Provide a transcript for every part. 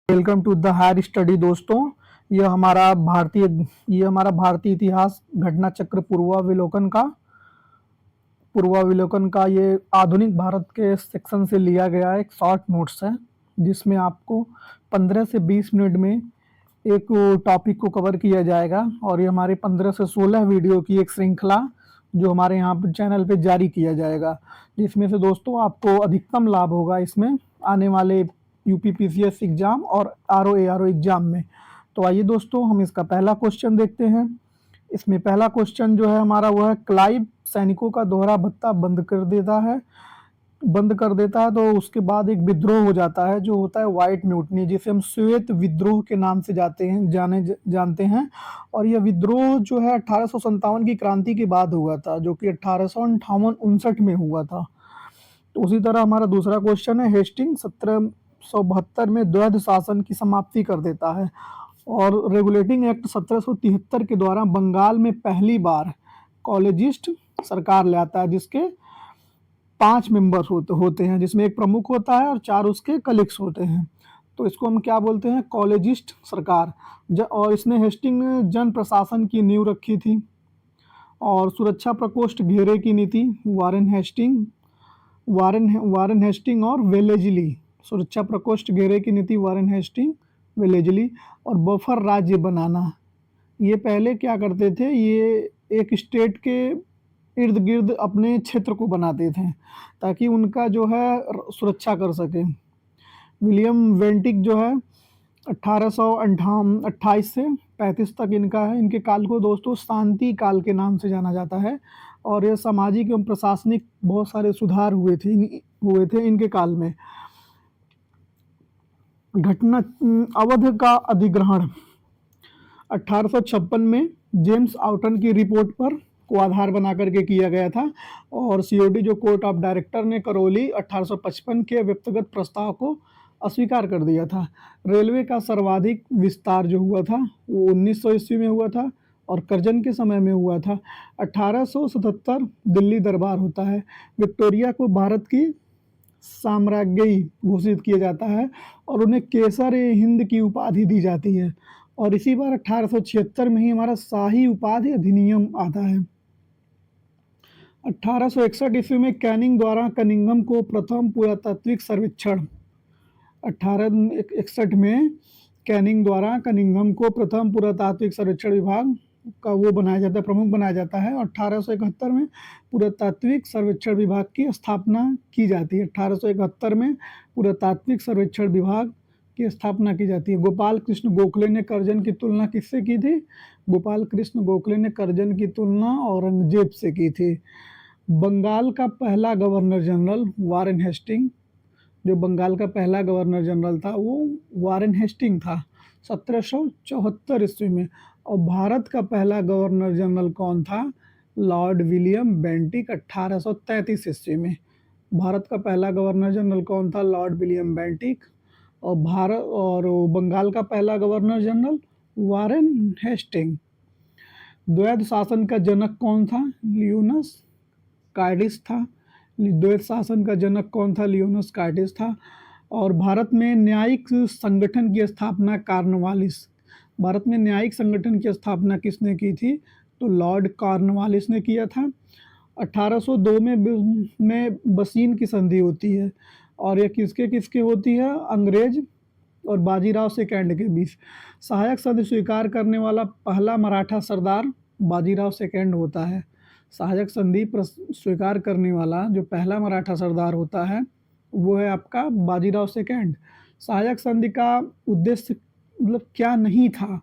Welcome to the higher study दोस्तों। ये हमारा भारतीय इतिहास घटना चक्र पूर्वाविलोकन का ये आधुनिक भारत के सेक्शन से लिया गया एक शॉर्ट नोट्स है, जिसमें आपको 15 से 20 मिनट में एक टॉपिक को कवर किया जाएगा। और ये हमारे 15 से 16 वीडियो की एक श्रृंखला जो हमारे यहाँ पर चैनल पे जारी किया जाएगा, जिसमें से दोस्तों आपको अधिकतम लाभ होगा इसमें आने वाले यूपीपीसीएस एग्जाम और आरओ एआरओ एग्जाम में। तो आइए दोस्तों हम इसका पहला क्वेश्चन देखते हैं। इसमें पहला क्वेश्चन जो है हमारा वो है, क्लाइव सैनिकों का दोहरा भत्ता बंद कर देता है तो उसके बाद एक विद्रोह हो जाता है जो होता है व्हाइट म्यूटनी, जिसे हम श्वेत विद्रोह के नाम से जानते हैं। और यह विद्रोह जो है 1857 की क्रांति के बाद हुआ था, जो कि 1858-59 में हुआ था। तो उसी तरह हमारा दूसरा क्वेश्चन है, हेस्टिंग 1772 में द्वैध शासन की समाप्ति कर देता है। और रेगुलेटिंग एक्ट 1773 के द्वारा बंगाल में पहली बार कॉलेजिस्ट सरकार ले आता है, जिसके 5 मेंबर्स होते हैं, जिसमें एक प्रमुख होता है और 4 उसके कलीग्स होते हैं। तो इसको हम क्या बोलते हैं, कॉलेजिस्ट सरकार। और इसने हेस्टिंग में जन प्रशासन की नींव रखी थी। और सुरक्षा प्रकोष्ठ घेरे की नीति वारेन हेस्टिंग और वेलेजली, सुरक्षा प्रकोष्ठ घेरे की नीति वारेन हेस्टिंग वेलेजली। और बफर राज्य बनाना, ये पहले क्या करते थे, ये एक स्टेट के इर्द गिर्द अपने क्षेत्र को बनाते थे ताकि उनका जो है सुरक्षा कर सके। विलियम वेंटिक जो है 1828 से 35 तक इनका है। इनके काल को दोस्तों शांति काल के नाम से जाना जाता है। और ये सामाजिक एवं प्रशासनिक बहुत सारे सुधार हुए थे इनके काल में। घटना अवध का अधिग्रहण 1856 में जेम्स आउटन की रिपोर्ट पर को आधार बना करके किया गया था। और सीओडी जो कोर्ट ऑफ डायरेक्टर ने करौली 1855 के व्यक्तिगत प्रस्ताव को अस्वीकार कर दिया था। रेलवे का सर्वाधिक विस्तार जो हुआ था वो 1900 ईस्वी में हुआ था और कर्जन के समय में हुआ था। 1877 दिल्ली दरबार होता है। विक्टोरिया को भारत की साम्राज्ञी घोषित किया जाता है और उन्हें केसर ए हिंद की उपाधि दी जाती है। और इसी बार 1876 में ही हमारा शाही उपाधि अधिनियम आता है। 1861 ईस्वी में कैनिंग द्वारा कनिंघम को प्रथम पुरातात्विक सर्वेक्षण 1861 में कैनिंग द्वारा कनिंघम को प्रथम पुरातात्विक सर्वेक्षण विभाग का वो बनाया जाता है, प्रमुख बनाया जाता है। 1871 में पुरातात्विक सर्वेक्षण विभाग की स्थापना की जाती है। 1871 में पुरातात्विक सर्वेक्षण विभाग की स्थापना की जाती है। गोपाल कृष्ण गोखले ने कर्जन की तुलना किससे की थी? गोपाल कृष्ण गोखले ने कर्जन की तुलना औरंगजेब से की थी। बंगाल का पहला गवर्नर जनरल वारेन हेस्टिंग, जो बंगाल का पहला गवर्नर जनरल था वो वारेन हेस्टिंग था 1774 ईस्वी में। और भारत का पहला गवर्नर जनरल कौन था? लॉर्ड विलियम बेंटिक 1833 ईस्वी में। भारत का पहला गवर्नर जनरल कौन था? Lord William Bentinck. और बंगाल का पहला गवर्नर जनरल वारेन हेस्टिंग। द्वैध शासन का जनक कौन था? लियोनस कार्डिस था। द्वैध शासन का जनक कौन था? लियोनस कार्डिस था। और भारत में न्यायिक संगठन की स्थापना भारत में न्यायिक संगठन की स्थापना किसने की थी? तो लॉर्ड कॉर्नवालिस ने किया था। 1802 में बसीन की संधि होती है और यह किसके होती है? अंग्रेज और बाजीराव सेकंड के बीच। सहायक संधि स्वीकार करने वाला पहला मराठा सरदार बाजीराव सेकंड होता है। सहायक संधि स्वीकार करने वाला जो पहला मराठा सरदार होता है वो है आपका बाजीराव सेकंड। सहायक संधि का उद्देश्य मतलब क्या नहीं था?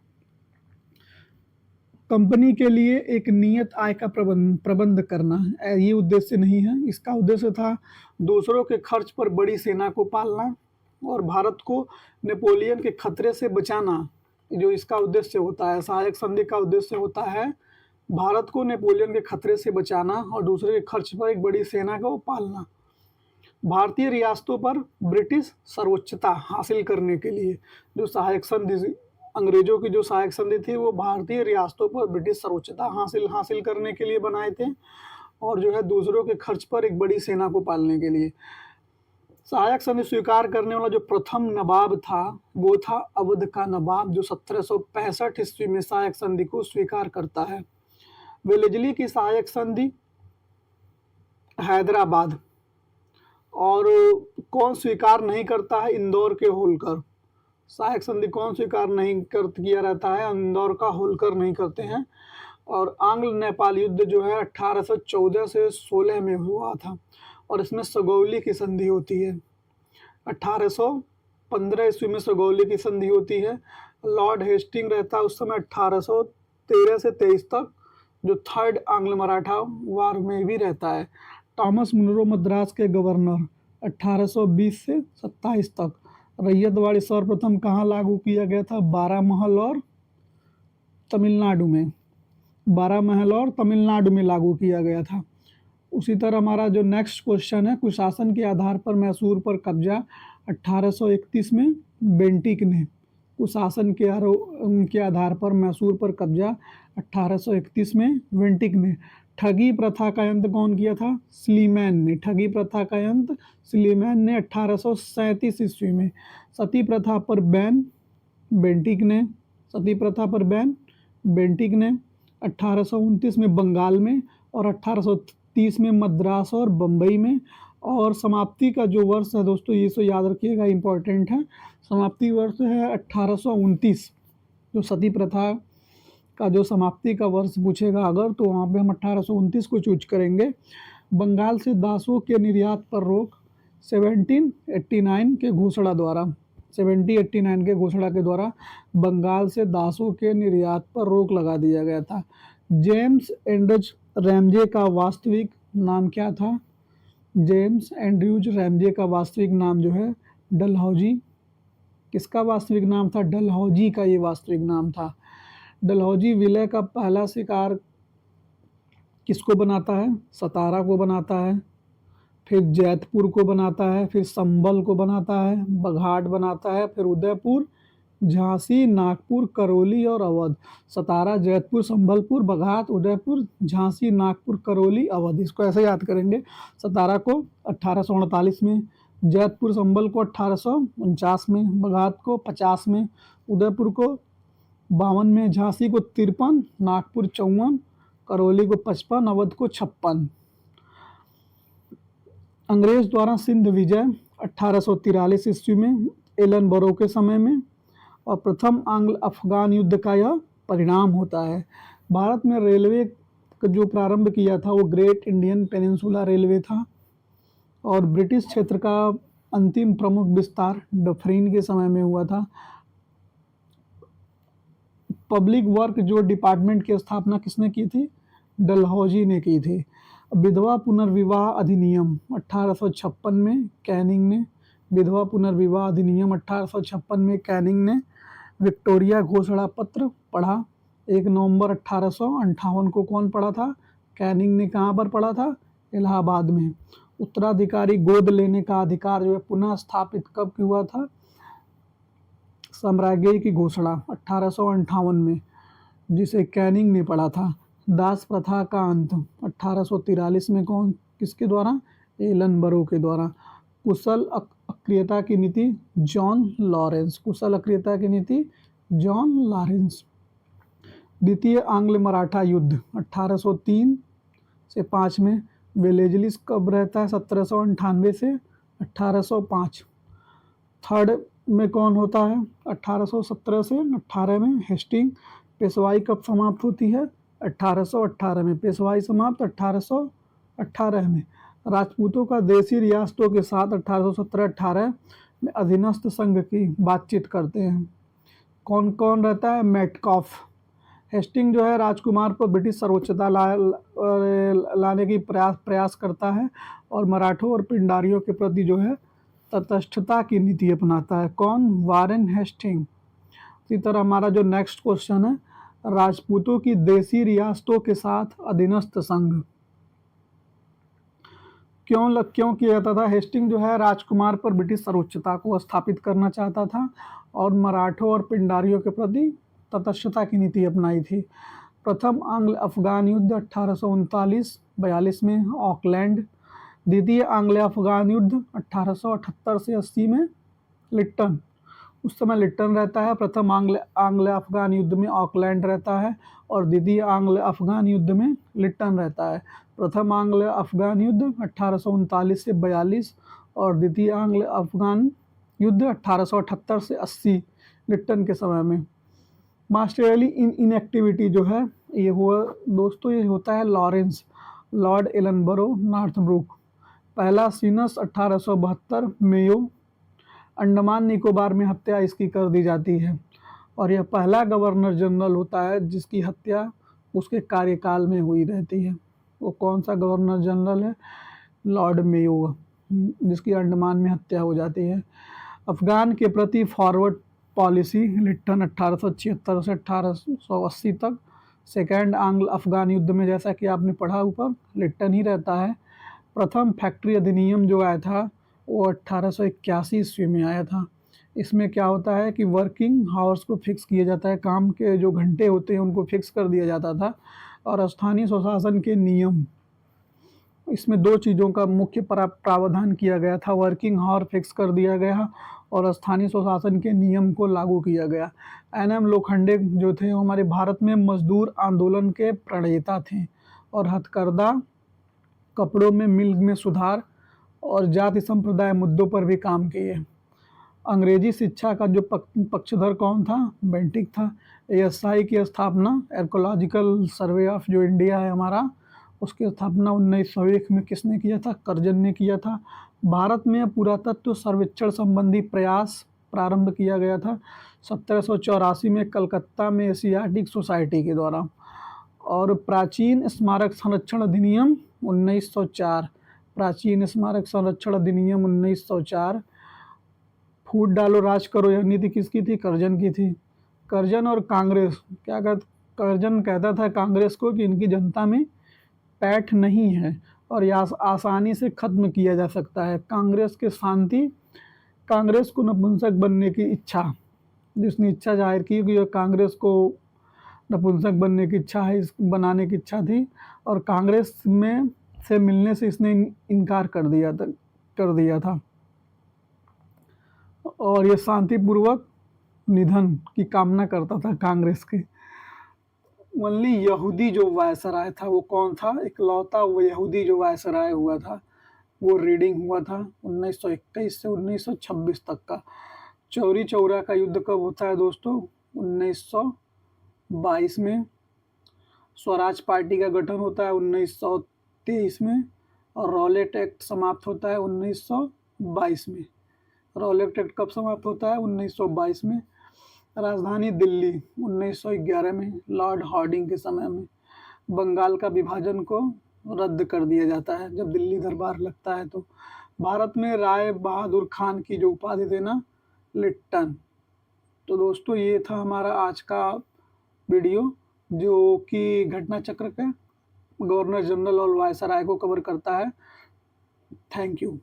कंपनी के लिए एक नियत आय का प्रबंध करना, ये उद्देश्य नहीं है। इसका उद्देश्य था दूसरों के खर्च पर बड़ी सेना को पालना और भारत को नेपोलियन के खतरे से बचाना, जो इसका उद्देश्य होता है। सहायक संधि का उद्देश्य होता है भारत को नेपोलियन के खतरे से बचाना और दूसरे के खर्च पर एक बड़ी सेना को पालना। भारतीय रियासतों पर ब्रिटिश सर्वोच्चता हासिल करने के लिए जो सहायक संधि, अंग्रेजों की जो सहायक संधि थी वो भारतीय रियासतों पर ब्रिटिश सर्वोच्चता हासिल करने के लिए बनाए थे और जो है दूसरों के खर्च पर एक बड़ी सेना को पालने के लिए। सहायक संधि स्वीकार करने वाला जो प्रथम नवाब था वो था अवध का नवाब, जो 1765 ईस्वी में सहायक संधि को स्वीकार करता है। वेलेजली की सहायक संधि हैदराबाद। और कौन स्वीकार नहीं करता है? इंदौर के होलकर। सहायक संधि कौन स्वीकार नहीं कर किया रहता है? इंदौर का होलकर नहीं करते हैं। और आंग्ल नेपाल युद्ध जो है 1814 से 16 में हुआ था और इसमें सगौली की संधि होती है। 1815 ईस्वी में सगौली की संधि होती है। लॉर्ड हेस्टिंग रहता है उस समय 1813 से 23 तक, जो थर्ड आंग्ल मराठा वार में भी रहता है। टॉमस मुनरो मद्रास के गवर्नर 1820 से 27 तक। रैयतवाड़ी सर्वप्रथम कहाँ लागू किया गया था? बारामहल और तमिलनाडु में। बारामहल और तमिलनाडु में लागू किया गया था। उसी तरह हमारा जो नेक्स्ट क्वेश्चन है, कुशासन के आधार पर मैसूर पर कब्जा 1831 में बेंटिक ने। कुशासन के आधार पर मैसूर पर कब्जा 1831 में वेंटिक ने। ठगी प्रथा का अंत कौन किया था? स्लीमैन ने। ठगी प्रथा का अंत स्लीमैन ने 1837 ईस्वी में। सती प्रथा पर बैन बेंटिक ने। सती प्रथा पर बैन बेंटिक ने 1829 में बंगाल में और 1830 में मद्रास और बम्बई में। और समाप्ति का जो वर्ष है दोस्तों, ये सो याद रखिएगा, इम्पोर्टेंट है। समाप्ति वर्ष है 1829। जो सती प्रथा का जो समाप्ति का वर्ष पूछेगा अगर, तो वहाँ पे हम 1829 को चूज करेंगे। बंगाल से दासों के निर्यात पर रोक 1789 के घोषणा द्वारा। 1789 के घोषणा के द्वारा बंगाल से दासों के निर्यात पर रोक लगा दिया गया था। जेम्स एंड्रयूज रैमजे का वास्तविक नाम क्या था? जेम्स एंड्रयूज रैमजे का वास्तविक नाम जो है डलहौजी। किसका वास्तविक नाम था? डलहौजी का ये वास्तविक नाम था। डलहौजी विलय का पहला शिकार किसको बनाता है? सतारा को बनाता है, फिर जैतपुर को बनाता है, फिर संभल को बनाता है, बघाट बनाता है, फिर उदयपुर, झांसी, नागपुर, करौली और अवध। सतारा, जैतपुर, संभलपुर, बघाट, उदयपुर, झांसी, नागपुर, करौली, अवध। इसको ऐसे याद करेंगे। सतारा को 1848 में, जैतपुर संभल को 1849 में, बघाट को 50 में, उदयपुर को 52 में, झांसी को 53, नागपुर 54, करौली को 55, अवध को 56। अंग्रेज द्वारा सिंध विजय 1843 ईस्वी में एलन बरो के समय में, और प्रथम आंग्ल अफगान युद्ध का यह परिणाम होता है। भारत में रेलवे जो प्रारंभ किया था वो ग्रेट इंडियन पेनिनसुला रेलवे था, और ब्रिटिश क्षेत्र का अंतिम प्रमुख विस्तार डफरीन के समय में हुआ था। पब्लिक वर्क जो डिपार्टमेंट की स्थापना किसने की थी? डलहौजी ने की थी। विधवा पुनर्विवाह अधिनियम 1856 में कैनिंग ने। विधवा पुनर्विवाह अधिनियम 1856 में कैनिंग ने। विक्टोरिया घोषणा पत्र पढ़ा 1 नवंबर 1858 को। कौन पढ़ा था? कैनिंग ने। कहाँ पर पढ़ा था? इलाहाबाद में। उत्तराधिकारी गोद लेने का अधिकार जो है पुनः स्थापित कब हुआ था? साम्राज्य की घोषणा 1858 में, जिसे कैनिंग ने पढ़ा था। दास प्रथा का अंत 1843 में। कौन किसके द्वारा? एलन बरो के द्वारा। कुशल अक्रियता की नीति जॉन लॉरेंस। कुशल अक्रियता की नीति जॉन लॉरेंस। द्वितीय आंग्ल मराठा युद्ध 1803 से 5 में। वेलेजलिस कब रहता है? 1798 से 1805। थर्ड में कौन होता है? 1817 से 18 में हेस्टिंग। पेशवाई कब समाप्त होती है? 1818 में। पेशवाई समाप्त 1818 में। राजपूतों का देसी रियासतों के साथ 1817-18 में अधीनस्थ संघ की बातचीत करते हैं। कौन कौन रहता है? मेटकॉफ। हेस्टिंग जो है राजकुमार पर ब्रिटिश सर्वोच्चता लाने की प्रयास करता है और मराठों और पिंडारियों के प्रति जो है तटस्थता की नीति अपनाता है। कौन? Warren Hasting. इसी तरह हमारा जो नेक्स्ट क्वेश्चन है, राजपूतों की देसी रियासतों के साथ अधीनस्थ संघ क्यों किया जाता था? हेस्टिंग जो है राजकुमार पर ब्रिटिश सर्वोच्चता को स्थापित करना चाहता था और मराठों और पिंडारियों के प्रति तटस्थता की नीति अपनाई थी। प्रथम आंग्ल अफगान युद्ध 1839-42 में ऑकलैंड। द्वितीय आंग्ल अफगान युद्ध 1878 से 80 में लिट्टन, उस समय लिट्टन रहता है। प्रथम आंग्ल अफगान युद्ध में ऑकलैंड रहता है और द्वितीय आंग्ल अफगान युद्ध में लिट्टन रहता है। प्रथम आंग्ल अफगान युद्ध 1839 से 42 और द्वितीय आंग्ल अफगान युद्ध 1878 से 80 लिट्टन के समय में। मास्टरली इनएक्टिविटी जो है ये हुआ दोस्तों, ये होता है लॉरेंस लॉर्ड एलनबरो नॉर्थब्रुक। पहला सीनस 1872 मेयो, अंडमान निकोबार में हत्या इसकी कर दी जाती है और यह पहला गवर्नर जनरल होता है जिसकी हत्या उसके कार्यकाल में हुई रहती है। वो कौन सा गवर्नर जनरल है? लॉर्ड मेयो, जिसकी अंडमान में हत्या हो जाती है। अफगान के प्रति फॉरवर्ड पॉलिसी लिट्टन 1876 से 1880 तक। सेकेंड आंग्ल अफगान युद्ध में जैसा कि आपने पढ़ा ऊपर लिट्टन ही रहता है। प्रथम फैक्ट्री अधिनियम जो आया था वो 1881 ईस्वी में आया था। इसमें क्या होता है कि वर्किंग हावर्स को फिक्स किया जाता है, काम के जो घंटे होते हैं उनको फिक्स कर दिया जाता था और स्थानीय स्वशासन के नियम, इसमें दो चीज़ों का मुख्य प्रावधान किया गया था। वर्किंग हावर फिक्स कर दिया गया और स्थानीय स्वशासन के नियम को लागू किया गया। एन.एम. लोखंडे जो थे वो हमारे भारत में मजदूर आंदोलन के प्रणेता थे और हथकरघा, कपड़ों में मिल में सुधार और जाति संप्रदाय मुद्दों पर भी काम किए। अंग्रेजी शिक्षा का जो पक्षधर कौन था? बेंटिक था। एएसआई की स्थापना, आर्कोलॉजिकल सर्वे ऑफ जो इंडिया है हमारा, उसकी स्थापना 1901 में किसने किया था? कर्जन ने किया था। भारत में पुरातत्व सर्वेक्षण संबंधी प्रयास प्रारंभ किया गया था 1784 में कलकत्ता में एशियाटिक सोसाइटी के द्वारा। और प्राचीन स्मारक संरक्षण अधिनियम 1904, प्राचीन स्मारक संरक्षण अधिनियम 1904। फूट डालो राज करो यह नीति किसकी थी? कर्जन की थी। कर्जन और कांग्रेस क्या कहता? कर्जन कहता था कांग्रेस को कि इनकी जनता में पैठ नहीं है और यह आसानी से खत्म किया जा सकता है। कांग्रेस के शांति, कांग्रेस को नपुंसक बनने की इच्छा, जिसने इच्छा जाहिर की कि कांग्रेस को नपुंसक बनने की इच्छा है, इस बनाने की इच्छा थी और कांग्रेस में से मिलने से इसने इनकार कर दिया था और ये शांतिपूर्वक निधन की कामना करता था कांग्रेस के। ओनली यहूदी जो वायसराय था वो कौन था? इकलौता वो यहूदी जो वायसराय हुआ था वो रीडिंग हुआ था 1921 से 1926 तक का। चौरी चौरा का युद्ध कब होता है दोस्तों? 1922 में। स्वराज पार्टी का गठन होता है 1923 में और रॉलेट एक्ट समाप्त होता है 1922 में। रॉलेट एक्ट कब समाप्त होता है? 1922 में। राजधानी दिल्ली 1911 में लॉर्ड हार्डिंग के समय में। बंगाल का विभाजन को रद्द कर दिया जाता है जब दिल्ली दरबार लगता है। तो भारत में राय बहादुर खान की जो उपाधि थे ना, लिट्टन। तो दोस्तों ये था हमारा आज का वीडियो जो कि घटना चक्र के गवर्नर जनरल और वायसराय को कवर करता है। Thank you.